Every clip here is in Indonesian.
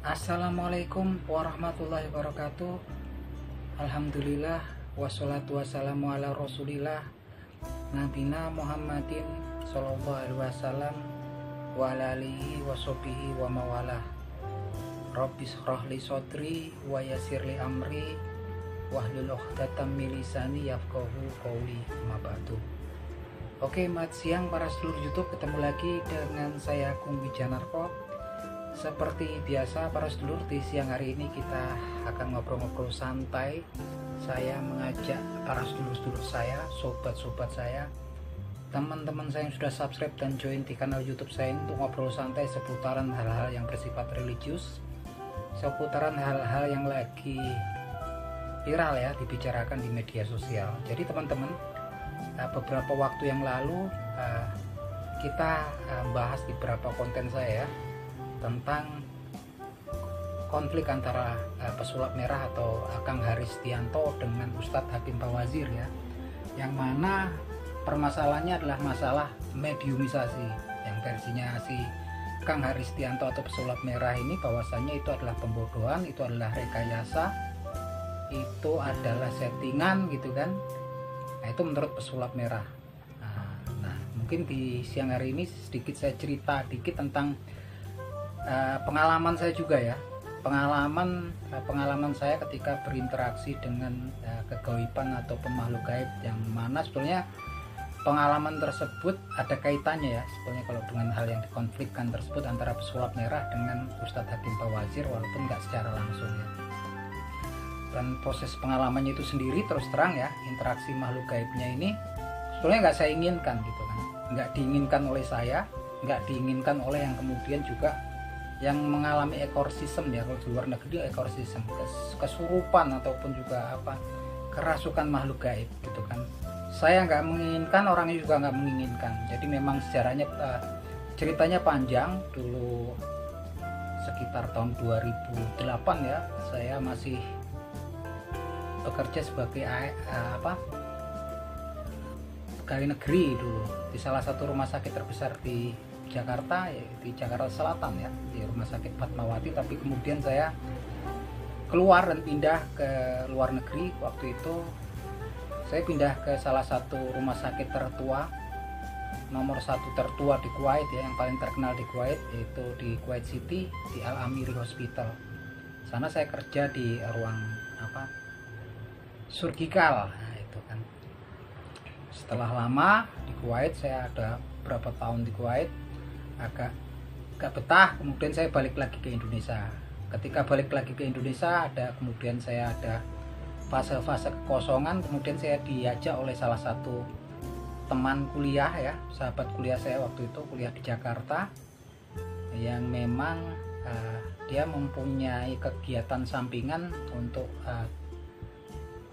Assalamualaikum warahmatullahi wabarakatuh. Alhamdulillah wassalatu wassalamu ala rasulillah Nabina Muhammadin sallallahu alaihi wasallam wa ala alihi wa sahbihi wa mawalah. Rabbis shrah li sodri wa yassir li amri wahlul 'uqdatam min lisani yafqahu qawli. Amma ba'du. Oke, mat siang para seluruh YouTube, ketemu lagi dengan saya Agung Wijanarko. Seperti biasa para sedulur, di siang hari ini kita akan ngobrol-ngobrol santai. Saya mengajak para sedulur-sedulur saya, sobat-sobat saya, teman-teman saya yang sudah subscribe dan join di kanal YouTube saya untuk ngobrol santai seputaran hal-hal yang bersifat religius, seputaran hal-hal yang lagi viral ya, dibicarakan di media sosial. Jadi teman-teman, beberapa waktu yang lalu kita bahas di beberapa konten saya tentang konflik antara pesulap merah atau Kang Haristianto dengan Ustadz Hakim Bawazir ya, yang mana permasalahannya adalah masalah mediumisasi, yang versinya si Kang Haristianto atau pesulap merah ini bahwasannya itu adalah pembodohan, itu adalah rekayasa, itu adalah settingan gitu kan. Nah, itu menurut pesulap merah. Nah, mungkin di siang hari ini sedikit saya cerita dikit tentang pengalaman saya juga ya, pengalaman saya ketika berinteraksi dengan kegaiban ataupun makhluk gaib, yang mana sebetulnya pengalaman tersebut ada kaitannya ya sebetulnya kalau dengan hal yang dikonflikkan tersebut antara pesulap merah dengan Ustadz Hakim Bawazir, walaupun nggak secara langsung ya. Dan proses pengalamannya itu sendiri terus terang ya, interaksi makhluk gaibnya ini sebetulnya nggak saya inginkan gitu kan, nggak diinginkan oleh saya, nggak diinginkan oleh yang kemudian juga yang mengalami eksorsisme ya, kalau di luar negeri eksorsisme, kesurupan ataupun juga kerasukan makhluk gaib gitu kan. Saya nggak menginginkan, orangnya juga nggak menginginkan. Jadi memang sejarahnya ceritanya panjang. Dulu sekitar tahun 2008 ya, saya masih bekerja sebagai pegawai negeri dulu di salah satu rumah sakit terbesar di Jakarta, ya, di Jakarta Selatan ya, di Rumah Sakit Fatmawati. Tapi kemudian saya keluar dan pindah ke luar negeri. Waktu itu saya pindah ke salah satu rumah sakit tertua, nomor 1 tertua di Kuwait ya, yang paling terkenal di Kuwait, yaitu di Kuwait City, di Al Amiri Hospital. Sana saya kerja di ruang surgical. Nah, itu kan. Setelah lama di Kuwait, saya ada berapa tahun di Kuwait, agak betah, kemudian saya balik lagi ke Indonesia. Ketika balik lagi ke Indonesia, kemudian saya ada fase-fase kekosongan. Kemudian saya diajak oleh salah satu teman kuliah ya, sahabat kuliah saya waktu itu kuliah di Jakarta, yang memang dia mempunyai kegiatan sampingan untuk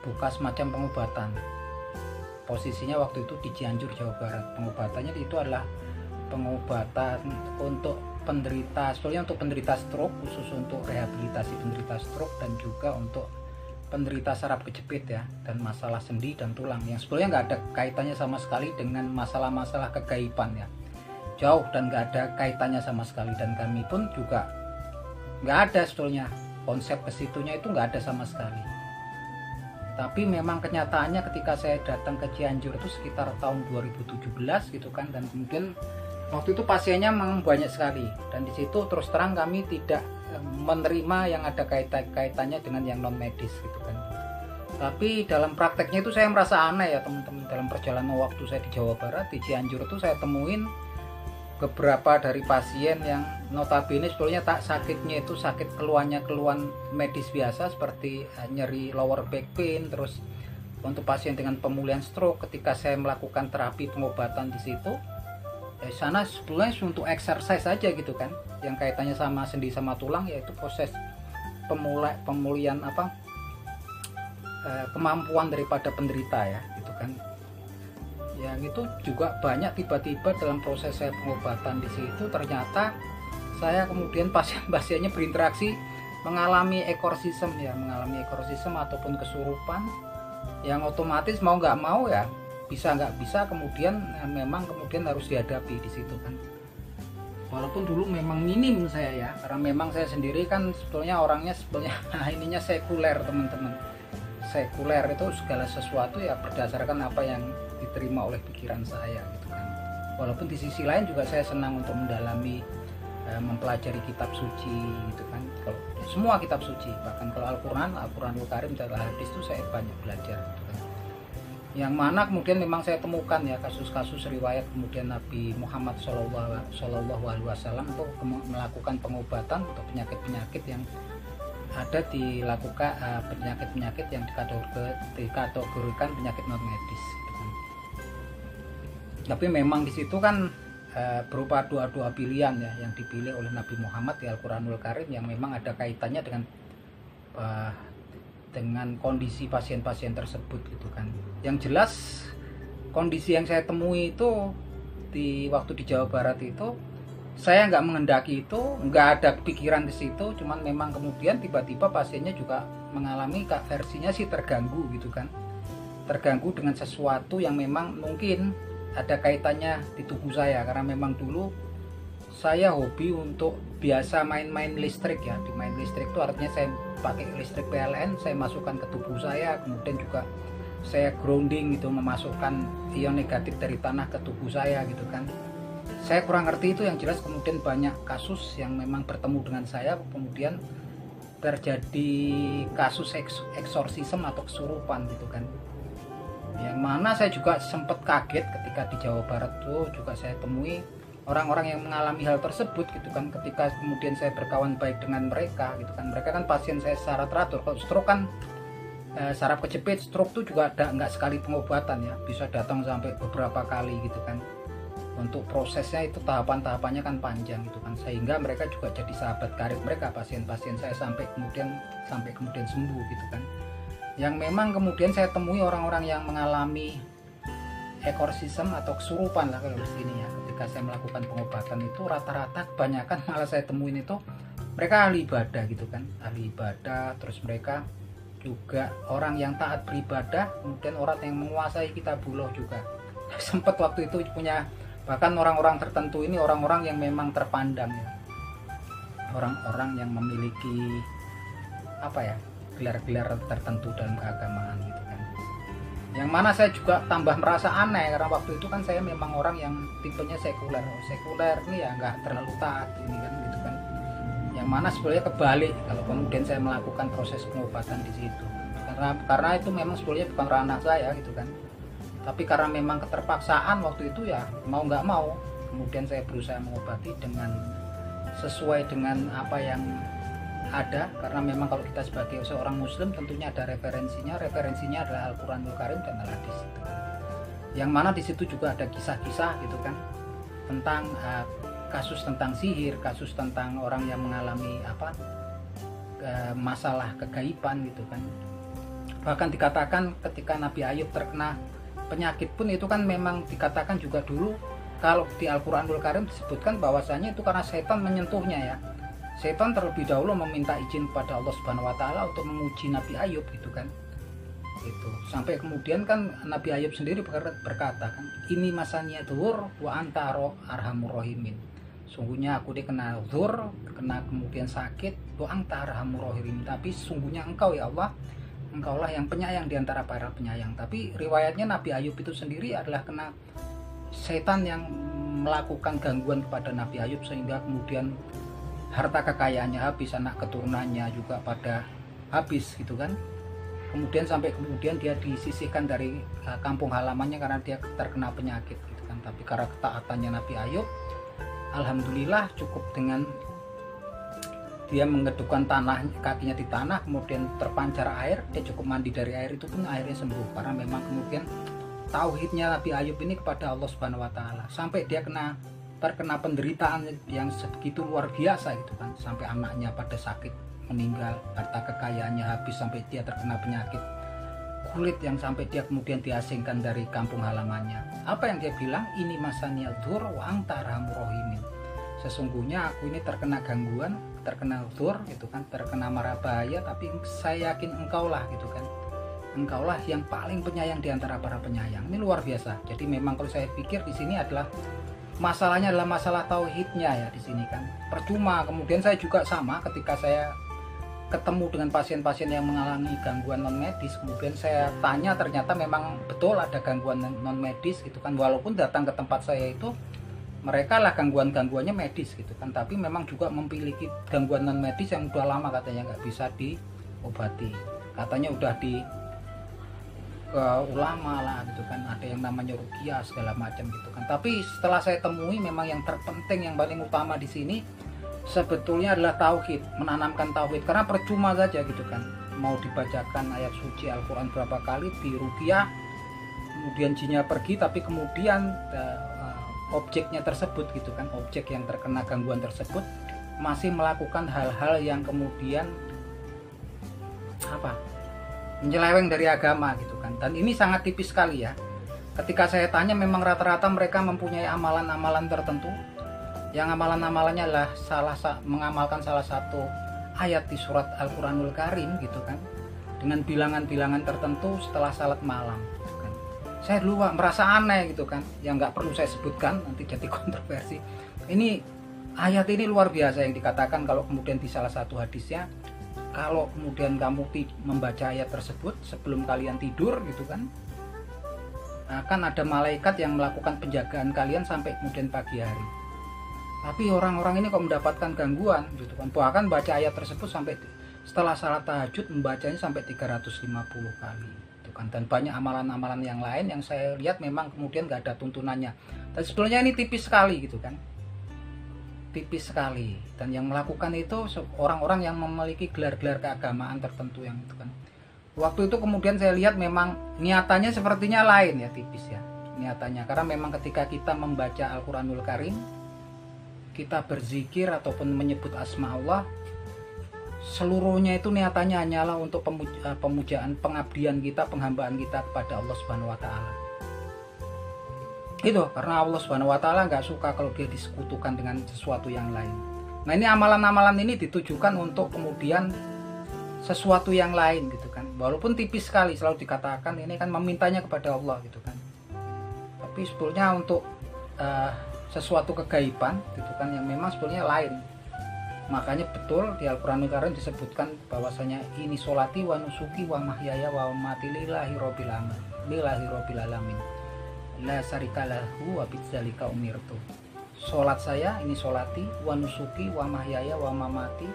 buka semacam pengobatan. Posisinya waktu itu di Cianjur, Jawa Barat. Pengobatannya itu adalah pengobatan untuk penderita, sebetulnya untuk penderita stroke, khusus untuk rehabilitasi penderita stroke, dan juga untuk penderita saraf kejepit ya, dan masalah sendi dan tulang, yang sebetulnya nggak ada kaitannya sama sekali dengan masalah-masalah kegaiban ya, jauh, dan nggak ada kaitannya sama sekali. Dan kami pun juga nggak ada sebetulnya konsep kesitunya, itu nggak ada sama sekali. Tapi memang kenyataannya ketika saya datang ke Cianjur itu sekitar tahun 2017 gitu kan, dan kemudian waktu itu pasiennya memang banyak sekali, dan di situ terus terang kami tidak menerima yang ada kaitannya dengan yang non medis gitu kan. Tapi dalam prakteknya itu saya merasa aneh ya teman-teman. Dalam perjalanan waktu saya di Jawa Barat, di Cianjur itu saya temuin beberapa dari pasien yang notabene sebetulnya sakitnya itu sakit keluhan medis biasa, seperti nyeri lower back pain. Terus untuk pasien dengan pemulihan stroke, ketika saya melakukan terapi pengobatan di situ, sana sebetulnya untuk exercise saja gitu kan, yang kaitannya sama sendi sama tulang, yaitu proses pemulihan kemampuan daripada penderita ya gitu kan. Yang itu juga banyak tiba-tiba dalam proses saya pengobatan di situ, ternyata saya kemudian pasiennya berinteraksi mengalami eksorsisme ya, mengalami eksorsisme ataupun kesurupan, yang otomatis mau nggak mau ya, bisa nggak bisa kemudian memang kemudian harus dihadapi di situ kan. walaupun dulu memang minim saya ya, karena memang saya sendiri kan sebetulnya orangnya ininya sekuler teman-teman. Sekuler itu segala sesuatu ya berdasarkan apa yang diterima oleh pikiran saya gitu kan. Walaupun di sisi lain juga saya senang untuk mendalami, mempelajari kitab suci gitu kan. Kalau semua kitab suci, bahkan kalau Al-Qur'anul Karim dan hadis itu saya banyak belajar gitu kan. Yang mana kemudian memang saya temukan ya kasus-kasus riwayat kemudian Nabi Muhammad Shallallahu Alaihi Wasallam itu melakukan pengobatan untuk penyakit-penyakit yang ada dilakukan, penyakit-penyakit yang dikategorikan penyakit non medis gitu kan. Tapi memang di situ kan berupa doa-doa pilihan ya yang dipilih oleh Nabi Muhammad di Al-Qur'anul Karim yang memang ada kaitannya dengan kondisi pasien-pasien tersebut gitu kan. Yang jelas kondisi yang saya temui itu waktu di Jawa Barat itu saya nggak mengendaki itu, nggak ada pikiran di situ, cuman memang kemudian tiba-tiba pasiennya juga mengalami versinya sih terganggu gitu kan, terganggu dengan sesuatu yang memang mungkin ada kaitannya di tubuh saya, karena memang dulu saya hobi untuk biasa main-main listrik ya. Di main listrik itu artinya saya pakai listrik PLN, saya masukkan ke tubuh saya, kemudian juga saya grounding gitu, memasukkan ion negatif dari tanah ke tubuh saya gitu kan. Saya kurang ngerti itu, yang jelas kemudian banyak kasus yang memang bertemu dengan saya, kemudian terjadi kasus eksorsisme atau kesurupan gitu kan. Yang mana saya juga sempat kaget ketika di Jawa Barat tuh juga saya temui orang-orang yang mengalami hal tersebut gitu kan. Ketika kemudian saya berkawan baik dengan mereka gitu kan, mereka kan pasien saya secara teratur. Kalau stroke kan saraf kejepit, stroke tuh juga ada nggak sekali pengobatan ya, bisa datang sampai beberapa kali gitu kan. Untuk prosesnya itu tahapan-tahapannya kan panjang gitu kan, sehingga mereka juga jadi sahabat karib mereka, pasien-pasien saya sampai kemudian sembuh gitu kan. Yang memang kemudian saya temui orang-orang yang mengalami eksorsisme atau kesurupan lah kalau di sini ya. Ketika saya melakukan pengobatan itu rata-rata kebanyakan malah saya temuin itu mereka ahli ibadah gitu kan, ahli ibadah, terus mereka juga orang yang taat beribadah, kemudian orang yang menguasai kitabullah juga. Sempat waktu itu punya, bahkan orang-orang tertentu ini orang-orang yang memang terpandang ya, orang-orang yang memiliki apa ya, gelar-gelar tertentu dalam keagamaan gitu kan. Yang mana saya juga tambah merasa aneh karena waktu itu kan saya memang orang yang tipenya sekuler ini ya nggak terlalu taat ini kan gitu kan. Yang mana sebenarnya kebalik kalau kemudian saya melakukan proses pengobatan di situ, karena itu memang sebenarnya bukan ranah saya gitu kan. Tapi karena memang keterpaksaan waktu itu ya mau nggak mau, kemudian saya berusaha mengobati dengan sesuai dengan apa yang ada, karena memang kalau kita sebagai seorang muslim tentunya ada referensinya adalah Al-Qur'anul Karim dan Al-Hadis gitu. Yang mana di situ juga ada kisah-kisah gitu kan tentang kasus tentang sihir, kasus tentang orang yang mengalami masalah kegaiban gitu kan. Bahkan dikatakan ketika Nabi Ayub terkena penyakit pun itu kan memang dikatakan juga dulu kalau di Al-Qur'anul Karim disebutkan bahwasanya itu karena setan menyentuhnya ya. Setan terlebih dahulu meminta izin kepada Allah Subhanahu wa taala untuk menguji Nabi Ayub gitu kan. Itu sampai kemudian kan Nabi Ayub sendiri berkata kan, ini masanya dzur wa anta arhamur rahimin. Sungguhnya aku kena dzur, kena kemudian sakit, wa anta arhamur rahimin, tapi sungguhnya engkau ya Allah, engkaulah yang penyayang di antara para penyayang. Tapi riwayatnya Nabi Ayub itu sendiri adalah kena setan yang melakukan gangguan kepada Nabi Ayub sehingga kemudian harta kekayaannya habis, anak keturunannya juga pada habis gitu kan. Kemudian sampai kemudian dia disisihkan dari kampung halamannya karena dia terkena penyakit gitu kan. Tapi karena ketaatannya Nabi Ayub, alhamdulillah cukup dengan dia mengedukkan tanah, kakinya di tanah, kemudian terpancar air, dia cukup mandi dari air itu pun airnya sembuh. Karena memang kemudian tauhidnya Nabi Ayub ini kepada Allah Subhanahu wa taala, sampai dia terkena penderitaan yang sebegitu luar biasa gitu kan, sampai anaknya pada sakit meninggal, harta kekayaannya habis, sampai dia terkena penyakit kulit yang sampai dia kemudian diasingkan dari kampung halamannya. Apa yang dia bilang? Ini masanya dzur wa anta arhamur rahimin. Sesungguhnya aku ini terkena gangguan, terkena dzur gitu kan, terkena mara bahaya, tapi saya yakin engkaulah gitu kan. Engkaulah yang paling penyayang di antara para penyayang. Ini luar biasa. Jadi memang kalau saya pikir di sini adalah masalahnya adalah masalah tauhidnya ya di sini kan. Percuma. Kemudian saya juga sama ketika saya ketemu dengan pasien-pasien yang mengalami gangguan non medis, kemudian saya tanya, ternyata memang betul ada gangguan non medis gitu kan, walaupun datang ke tempat saya itu mereka lah gangguannya medis gitu kan, tapi memang juga memiliki gangguan non medis yang udah lama katanya nggak bisa diobati, katanya udah di ke ulama lah gitu kan, ada yang namanya ruqyah segala macam gitu kan. Tapi setelah saya temui, memang yang terpenting, yang paling utama di sini sebetulnya adalah tauhid, menanamkan tauhid. Karena percuma saja gitu kan, mau dibacakan ayat suci Al-Quran berapa kali, di ruqyah, kemudian jinnya pergi, tapi kemudian objeknya tersebut gitu kan, objek yang terkena gangguan tersebut masih melakukan hal-hal yang kemudian menyeleweng dari agama gitu kan. Dan ini sangat tipis sekali ya. Ketika saya tanya, memang rata-rata mereka mempunyai amalan-amalan tertentu, yang amalan-amalannya adalah mengamalkan salah satu ayat di surat Al-Quranul Karim gitu kan, dengan bilangan-bilangan tertentu setelah salat malam gitu kan. Saya dulu merasa aneh gitu kan, yang nggak perlu saya sebutkan nanti jadi kontroversi. Ini ayat ini luar biasa yang dikatakan, kalau kemudian di salah satu hadisnya, kalau kemudian kamu membaca ayat tersebut sebelum kalian tidur gitu kan, akan ada malaikat yang melakukan penjagaan kalian sampai kemudian pagi hari. Tapi orang-orang ini kok mendapatkan gangguan gitu kan, bahkan baca ayat tersebut sampai setelah salat tahajud membacanya sampai 350 kali gitu kan. Dan banyak amalan-amalan yang lain yang saya lihat memang kemudian nggak ada tuntunannya. Dan sebetulnya ini tipis sekali gitu kan, tipis sekali. Dan yang melakukan itu orang-orang yang memiliki gelar-gelar keagamaan tertentu yang itu kan. Waktu itu kemudian saya lihat memang niatannya sepertinya lain ya, tipis ya niatannya. Karena memang ketika kita membaca Al-Quranul Karim, kita berzikir ataupun menyebut asma Allah, seluruhnya itu niatannya hanyalah untuk pemujaan, pengabdian kita, penghambaan kita kepada Allah Subhanahu wa Ta'ala. Itu karena Allah Subhanahu wa Ta'ala nggak suka kalau dia disekutukan dengan sesuatu yang lain. Nah, ini amalan-amalan ini ditujukan untuk kemudian sesuatu yang lain gitu kan. Walaupun tipis sekali, selalu dikatakan ini kan memintanya kepada Allah gitu kan. Tapi sebetulnya untuk sesuatu kegaiban gitu kan, yang memang sebetulnya lain. Makanya betul di Al-Quranul Karim disebutkan bahwasanya ini sholati wa nusuki wa mahyaya wa mamati lillahi rabbil alamin la syarikalahu wa bidzalika umirtu. Sholat saya ini sholati, wa nusuki wa mahyaya wa mamati,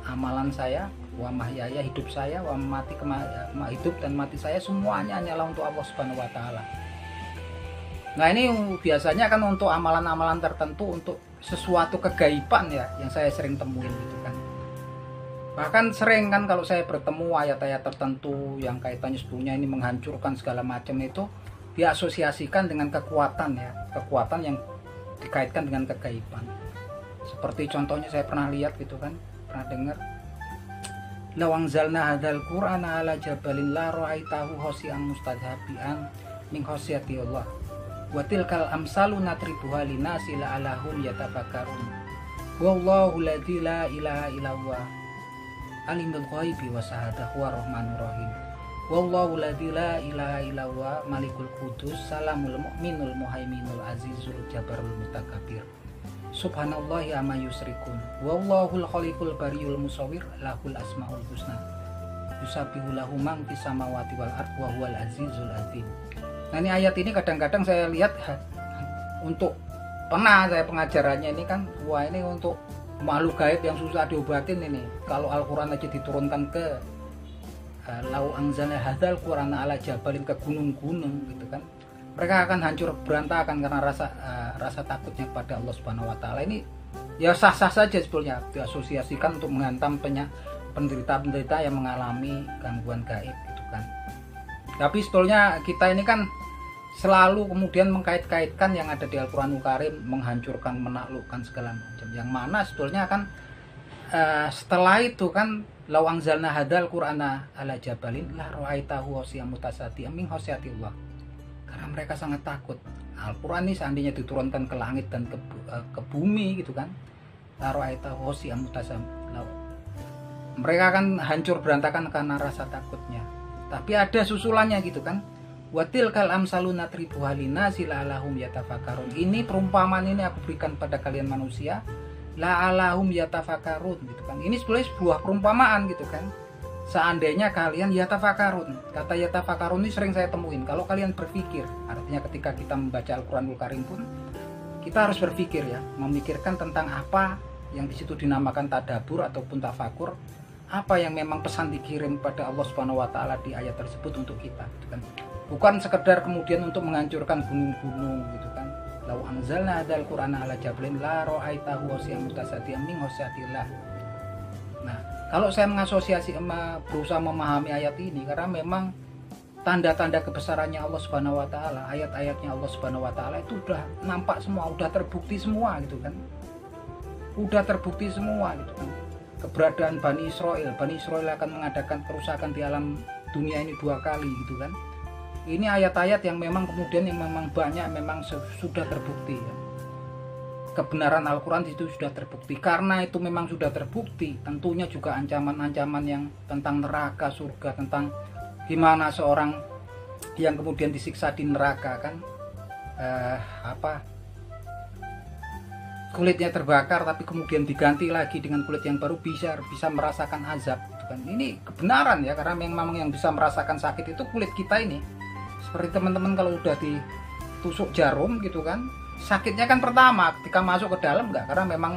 amalan saya, wa mahyaya hidup saya, wa mamati hidup dan mati saya, semuanya hanyalah untuk Allah Subhanahu wa Ta'ala. Nah, ini biasanya kan untuk amalan-amalan tertentu, untuk sesuatu kegaiban ya, yang saya sering temuin gitu kan. Bahkan sering kan kalau saya bertemu ayat-ayat tertentu yang kaitannya sebelumnya ini menghancurkan segala macam, itu diasosiasikan dengan kekuatan ya, kekuatan yang dikaitkan dengan kegaiban. Seperti contohnya saya pernah lihat gitu kan, pernah dengar, law anzalna hadzal qur'ana ala jabalin la ra'aitahu khashi'an mustadhabian min khashyati Allah. Wa tilkal amsalu natribuha linasi la'allahum yatafakkarun. Wallahu ladzi la ilaha illallah alimul ghaibi wa syahadah wa rahmanur rahim. Wallahu ladzi la ilaha illallah malikul qudus salamul mu'minul muhaiminul azizul jabarul mutakabbir. Subhanallahi amma yusyrikun. Wallahul khaliqul bariyul musawwir lahul asmaul husna. Yusabbihu lahu man fis samawati wal ardh wa huwal azizul azim. Nah, ini ayat ini kadang-kadang saya lihat untuk pernah saya pengajarannya ini kan, wah ini untuk makhluk gaib yang susah diobatin ini. Kalau Al-Quran aja diturunkan ke lau anzalna hadzal qur'ana ala jabalin, ke gunung-gunung gitu kan, mereka akan hancur berantakan karena rasa takutnya kepada Allah Subhanahu wa Ta'ala. Ini ya sah-sah saja sebetulnya diasosiasikan untuk menghantam penderita-penderita yang mengalami gangguan gaib gitu kan. Tapi sebetulnya kita ini kan selalu kemudian mengkait-kaitkan yang ada di Al-Quranul Karim, menghancurkan, menaklukkan segala macam, yang mana sebetulnya kan setelah itu kan law anzalna hadzal qur'ana ala jabalin la ra'aitahu khashi'an mutasaddian min khasyatillah. Karena mereka sangat takut Al-Quran ini seandainya diturunkan ke langit dan ke bumi gitu kan, la ra'aitahu khashi'an mutasaddian, mereka akan hancur berantakan karena rasa takutnya. Tapi ada susulannya gitu kan, Watil kal amsalu natribuha linnasi la'allahum yatafakkarun. Ini perumpamaan ini aku berikan pada kalian manusia la'allahum yatafakkarun gitu kan. Ini sebenarnya sebuah perumpamaan gitu kan. Seandainya kalian yatafakkarun. Kata yatafakkarun ini sering saya temuin. Kalau kalian berpikir, artinya ketika kita membaca Al-Qur'anul Karim pun kita harus berpikir ya, memikirkan tentang apa yang di situ dinamakan tadabbur ataupun tafakur, apa yang memang pesan dikirim pada Allah Subhanahu wa taala di ayat tersebut untuk kita gitu kan. Bukan sekedar kemudian untuk menghancurkan gunung-gunung gitu kan. Lau anzalna hadzal qur'ana ala jabalin la ra'aitahu khashi'an mutasaddian min khasyatillah. Nah, kalau saya berusaha memahami ayat ini karena memang tanda-tanda kebesarannya Allah Subhanahu wa taala, ayat-ayatnya Allah Subhanahu wa taala itu udah nampak semua, udah terbukti semua gitu kan. Udah terbukti semua gitu kan. Keberadaan Bani Israel akan mengadakan kerusakan di alam dunia ini 2 kali gitu kan. Ini ayat-ayat yang memang kemudian yang memang banyak memang sudah terbukti ya. Kebenaran Al-Quran itu sudah terbukti. Karena itu memang sudah terbukti, tentunya juga ancaman-ancaman yang tentang neraka, surga, tentang gimana seorang yang kemudian disiksa di neraka kan, kulitnya terbakar tapi kemudian diganti lagi dengan kulit yang baru, bisa merasakan azab gitu kan. Ini kebenaran ya, karena memang yang bisa merasakan sakit itu kulit kita ini. Seperti teman-teman kalau udah ditusuk jarum gitu kan, sakitnya kan pertama ketika masuk ke dalam enggak, karena memang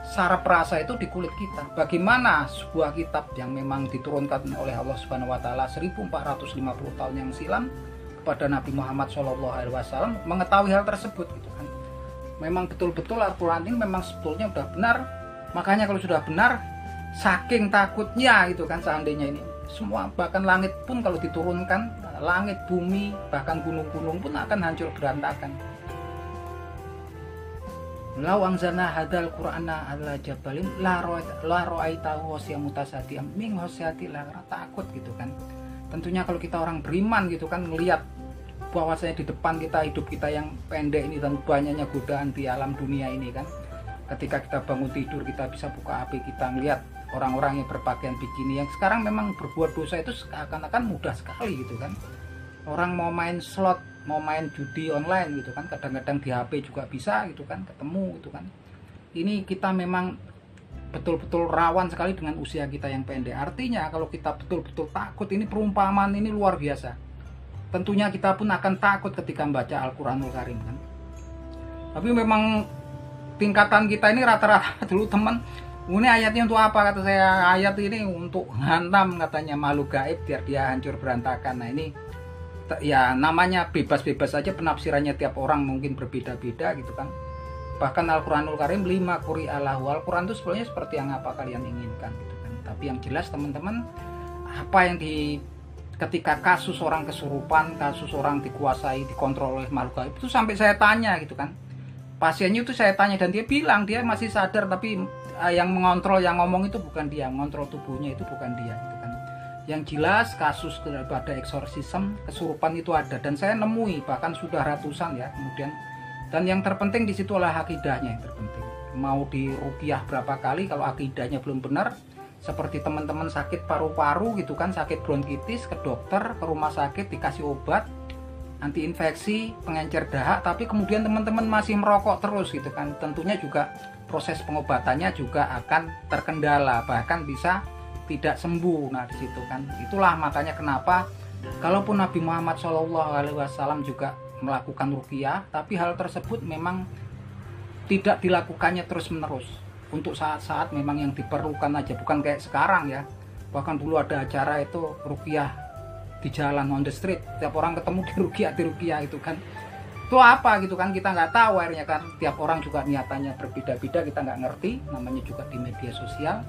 saraf perasa itu di kulit kita. Bagaimana sebuah kitab yang memang diturunkan oleh Allah Subhanahu wa taala 1450 tahun yang silam kepada Nabi Muhammad SAW mengetahui hal tersebut gitu kan. Memang betul-betul Al-Quran ini memang sebetulnya sudah benar. Makanya kalau sudah benar, saking takutnya gitu kan, seandainya ini semua, bahkan langit pun kalau diturunkan, langit, bumi, bahkan gunung-gunung pun akan hancur berantakan. Lau anzalna hadzal qur'ana ala jabalin la ra'aitahu khashi'an mutasaddian min khasyatillah, takut gitu kan. Tentunya kalau kita orang beriman gitu kan, ngelihat bahwasanya di depan kita hidup kita yang pendek ini dan banyaknya godaan di alam dunia ini kan. Ketika kita bangun tidur, kita bisa buka HP, kita ngelihat orang-orang yang berpakaian bikini yang sekarang memang berbuat dosa itu seakan-akan mudah sekali gitu kan. Orang mau main slot, mau main judi online gitu kan, kadang-kadang di HP juga bisa gitu kan, ketemu gitu kan. Ini kita memang betul-betul rawan sekali dengan usia kita yang pendek. Artinya kalau kita betul-betul takut, ini perumpamaan ini luar biasa. Tentunya kita pun akan takut ketika membaca Al-Quranul Karim kan. Tapi memang tingkatan kita ini rata-rata dulu teman, ini ayatnya untuk apa? Kata saya, ayat ini untuk hantam katanya makhluk gaib biar dia hancur berantakan. Nah ini ya namanya bebas-bebas saja, penafsirannya tiap orang mungkin berbeda-beda gitu kan. Bahkan Al-Quranul Karim 5 quri'alahu, Al-Quran itu sebenarnya seperti yang apa kalian inginkan gitu kan. Tapi yang jelas teman-teman, apa yang ketika kasus orang kesurupan, kasus orang dikuasai, dikontrol oleh makhluk gaib itu sampai saya tanya gitu kan. Pasiennya itu saya tanya dan dia bilang dia masih sadar, tapi yang mengontrol, yang ngomong itu bukan dia, mengontrol tubuhnya itu bukan dia gitu kan. Yang jelas kasus daripada eksorsisme, kesurupan itu ada dan saya nemui bahkan sudah ratusan ya kemudian. Dan yang terpenting di situ adalah akidahnya yang terpenting. Mau diruqyah berapa kali kalau akidahnya belum benar, seperti teman-teman sakit paru-paru gitu kan, sakit bronkitis, ke dokter, ke rumah sakit dikasih obat anti infeksi, pengencer dahak, tapi kemudian teman-teman masih merokok terus gitu kan. Tentunya juga proses pengobatannya juga akan terkendala, bahkan bisa tidak sembuh. Nah di situ kan, itulah makanya kenapa kalaupun Nabi Muhammad SAW juga melakukan ruqyah, tapi hal tersebut memang tidak dilakukannya terus-menerus. Untuk saat-saat memang yang diperlukan aja, bukan kayak sekarang ya. Bahkan dulu ada acara itu ruqyah di jalan, on the street, tiap orang ketemu di ruqyah itu kan. Itu apa gitu kan, kita nggak tahu akhirnya kan. Tiap orang juga niatannya berbeda-beda, kita nggak ngerti, namanya juga di media sosial.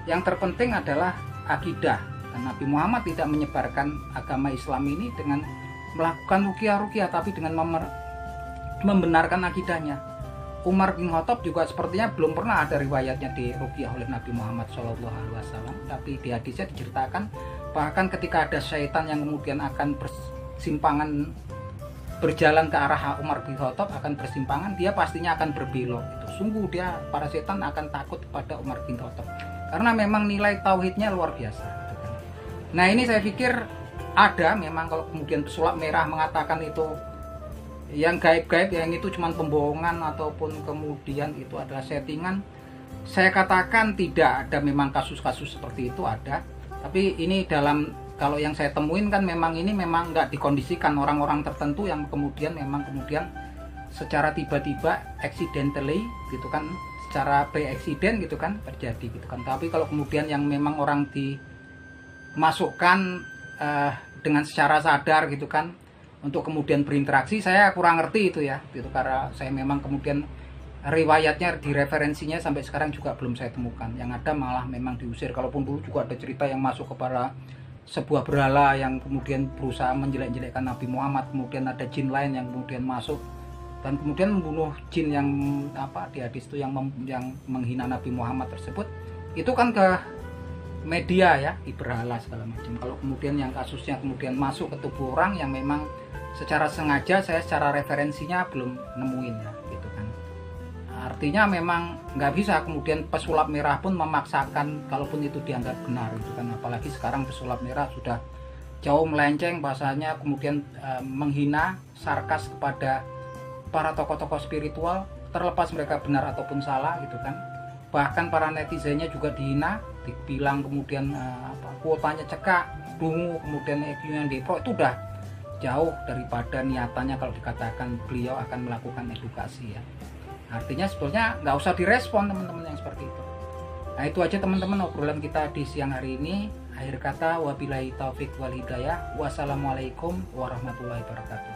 Yang terpenting adalah akidah, dan Nabi Muhammad tidak menyebarkan agama Islam ini dengan melakukan ruqyah, tapi dengan membenarkan akidahnya. Umar bin Khattab juga sepertinya belum pernah ada riwayatnya di ruqyah oleh Nabi Muhammad SAW, tapi di hadisnya diceritakan bahkan ketika ada syaitan yang kemudian akan bersimpangan, berjalan ke arah Umar bin Khattab, akan bersimpangan, dia pastinya akan berbelok. Itu sungguh dia, para setan akan takut kepada Umar bin Khattab karena memang nilai tauhidnya luar biasa gitu kan. Nah ini saya pikir ada memang kalau kemudian pesulap merah mengatakan itu yang gaib-gaib, yang itu cuma pembohongan ataupun kemudian itu adalah settingan, saya katakan tidak ada. Memang kasus-kasus seperti itu ada, tapi ini dalam, kalau yang saya temuin kan memang ini memang nggak dikondisikan, orang-orang tertentu yang kemudian memang kemudian secara tiba-tiba accidentally gitu kan, secara pre-accident gitu kan terjadi gitu kan. Tapi kalau kemudian yang memang orang dimasukkan dengan secara sadar gitu kan untuk kemudian berinteraksi, saya kurang ngerti itu ya gitu, karena saya memang kemudian riwayatnya di referensinya sampai sekarang juga belum saya temukan. Yang ada malah memang diusir. Kalaupun dulu juga ada cerita yang masuk kepada sebuah berhala yang kemudian berusaha menjelek-jelekkan Nabi Muhammad, kemudian ada jin lain yang kemudian masuk dan kemudian membunuh jin yang di hadis itu yang menghina Nabi Muhammad tersebut. Itu kan ke media ya, di berhala segala macam. Kalau kemudian yang kasusnya kemudian masuk ke tubuh orang yang memang secara sengaja, saya secara referensinya belum nemuin ya gitu kan. Artinya memang nggak bisa kemudian pesulap merah pun memaksakan kalaupun itu dianggap benar gitu kan. Apalagi sekarang pesulap merah sudah jauh melenceng bahasanya, kemudian menghina, sarkas kepada para tokoh-tokoh spiritual, terlepas mereka benar ataupun salah gitu kan. Bahkan para netizennya juga dihina, dibilang kemudian kuotanya cekak, dungu, kemudian EQ-nya dipro. Itu udah jauh daripada niatannya kalau dikatakan beliau akan melakukan edukasi ya. Artinya sebetulnya nggak usah direspon teman-teman yang seperti itu. Nah itu aja teman-teman obrolan kita di siang hari ini. Akhir kata, wabillahi taufik wal hidayah. Wassalamualaikum warahmatullahi wabarakatuh.